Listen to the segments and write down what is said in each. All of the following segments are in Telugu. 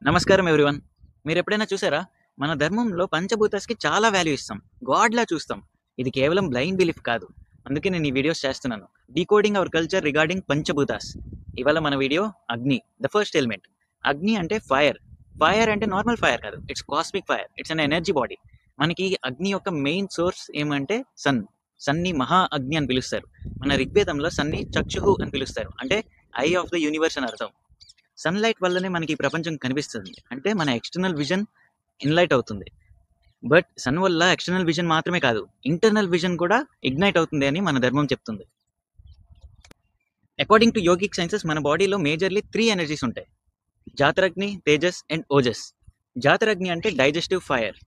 నమస్కారం ఎవ్రీవన్. మీరు ఎప్పుడైనా చూసారా? మన ధర్మంలో పంచభూతాస్కి చాలా వాల్యూ ఇస్తాం, గాడ్లా చూస్తాం. ఇది కేవలం బ్లైండ్ బిలీఫ్ కాదు. అందుకే నేను ఈ వీడియోస్ చేస్తున్నాను, decoding our culture regarding panchabhutas. ఇవాళ మన వీడియో అగ్ని, ద ఫస్ట్ ఎలిమెంట్. అగ్ని అంటే ఫైర్. ఫైర్ అంటే నార్మల్ ఫైర్ కాదు, it's cosmic fire, it's an energy body. మనకి అగ్ని యొక్క మెయిన్ సోర్స్ ఏమంటే సన్. సన్ని మహా అగ్ని అని పిలుస్తారు. మన ఋగ్వేదంలో సన్ని చక్షుహు అని పిలుస్తారు, అంటే ఐ ఆఫ్ ద యూనివర్స్ అని అర్థం. సన్లైట్ వల్లనే మనకి ఈ ప్రపంచం కనిపిస్తుంది, అంటే మన ఎక్స్టర్నల్ విజన్ ఇన్లైట్ అవుతుంది. బట్ సన్ వల్ల ఎక్స్టర్నల్ విజన్ మాత్రమే కాదు, ఇంటర్నల్ విజన్ కూడా ఇగ్నైట్ అవుతుంది అని మన ధర్మం చెప్తుంది. అకార్డింగ్ టు యోగిక్ సైన్సెస్ మన బాడీలో మేజర్లీ 3 ఎనర్జీస్ ఉంటాయి: జాతరగ్ని, తేజస్ అండ్ ఓజస్. జాతరగ్ని అంటే డైజెస్టివ్ ఫైర్.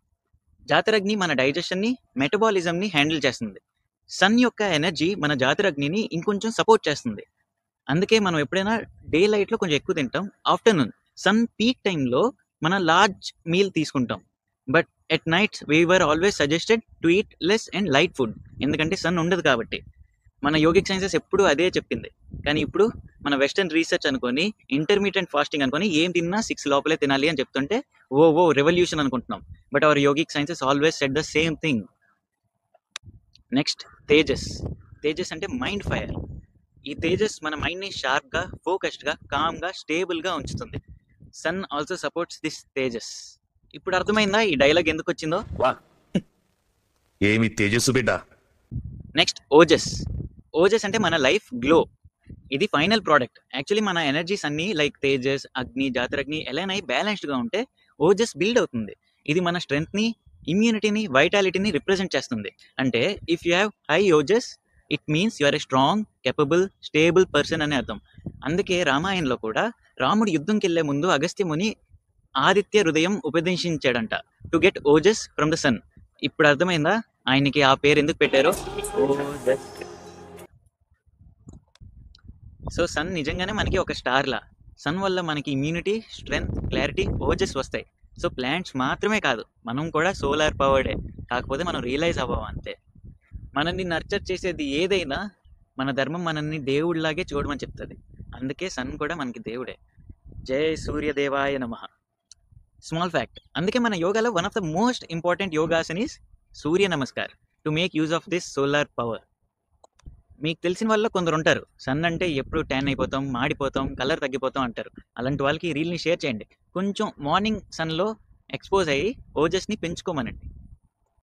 జాతరగ్ని మన డైజెషన్ని, మెటబాలిజంని హ్యాండిల్ చేస్తుంది. సన్ యొక్క ఎనర్జీ మన జాతరగ్నిని ఇంకొంచెం సపోర్ట్ చేస్తుంది. అందుకే మనం ఎప్పుడైనా డే లైట్లో కొంచెం ఎక్కువ తింటాం, ఆఫ్టర్నూన్ సన్ పీక్ టైంలో మనం లార్జ్ మీల్ తీసుకుంటాం. But at nights we are always suggested to eat less and light food, ఎందుకంటే సన్ ఉండదు కాబట్టి. మన యోగిక్ సైన్సెస్ ఎప్పుడు అదే చెప్పింది. కానీ ఇప్పుడు మన వెస్టర్న్ రీసెర్చ్ అనుకొని, ఇంటర్మీడియట్ ఫాస్టింగ్ అనుకొని, ఏం తిన్నా 6 లోపలే తినాలి అని చెప్తుంటే ఓ రెవల్యూషన్ అనుకుంటున్నాం. But our yogic sciences always said the same thing. Next Tejas. Tejas అంటే మైండ్ ఫైర్. ఈ తేజస్ మన మైండ్ని షార్ప్గా, ఫోకస్డ్గా, కామ్గా, స్టేబుల్గా ఉంచుతుంది. Sun also supports this Tejas. ఇప్పుడు అర్థమైందా ఈ డైలాగ్ ఎందుకు వచ్చిందో? వా ఏమి తేజస్సు బిడ్డ. నెక్స్ట్ ఓజస్. ఓజస్ అంటే మన లైఫ్ గ్లో. ఇది ఫైనల్ ప్రోడక్ట్. యాక్చువల్లీ మన ఎనర్జీస్ అన్నీ లైక్ తేజస్, అగ్ని, జాతరగ్ని ఎలానై బ్యాలెన్స్డ్గా ఉంటే ఓజస్ బిల్డ్ అవుతుంది. ఇది మన స్ట్రెంగ్త్ని, ఇమ్యూనిటీని, వైటాలిటీని రిప్రజెంట్ చేస్తుంది. అంటే ఇఫ్ యూ హ్యావ్ హై ఓజస్, it means you are a strong, capable, stable person అని అర్థం. అందుకే రామాయణంలో కూడా రాముడు యుద్ధంకి వెళ్లే ముందు అగస్త్యముని ఆదిత్య హృదయం ఉపదేశించాడంట, టు గెట్ ఓజస్ ఫ్రమ్ ద సన్. ఇప్పుడు అర్థమైందా ఆయనకి ఆ పేరు ఎందుకు పెట్టారో? ఓజస్. సో సన్ నిజంగానే మనకి ఒక స్టార్లా. సన్ వల్ల మనకి ఇమ్యూనిటీ, స్ట్రెంగ్త్, క్లారిటీ, ఓజస్ వస్తాయి. సో ప్లాంట్స్ మాత్రమే కాదు, మనం కూడా సోలార్ పవర్డే. కాకపోతే మనం రియలైజ్ అవ్వం అంతే. మనల్ని నర్చర్ చేసేది ఏదైనా మన ధర్మం మనల్ని దేవుడిలాగే చూడమని చెప్తుంది. అందుకే సన్ కూడా మనకి దేవుడే. జై సూర్యదేవాయ నమః. స్మాల్ ఫ్యాక్ట్, అందుకే మన యోగాలో one of the most important యోగాసన్ is Surya Namaskar, to make use of this solar power. మీకు తెలిసిన వాళ్ళు కొందరు ఉంటారు, సన్ అంటే ఎప్పుడు ట్యాన్ అయిపోతాం, మాడిపోతాం, కలర్ తగ్గిపోతాం అంటారు. అలాంటి వాళ్ళకి ఈ రీల్ని షేర్ చేయండి. కొంచెం మార్నింగ్ సన్లో ఎక్స్పోజ్ అయ్యి ఓజస్ని పెంచుకోమనండి.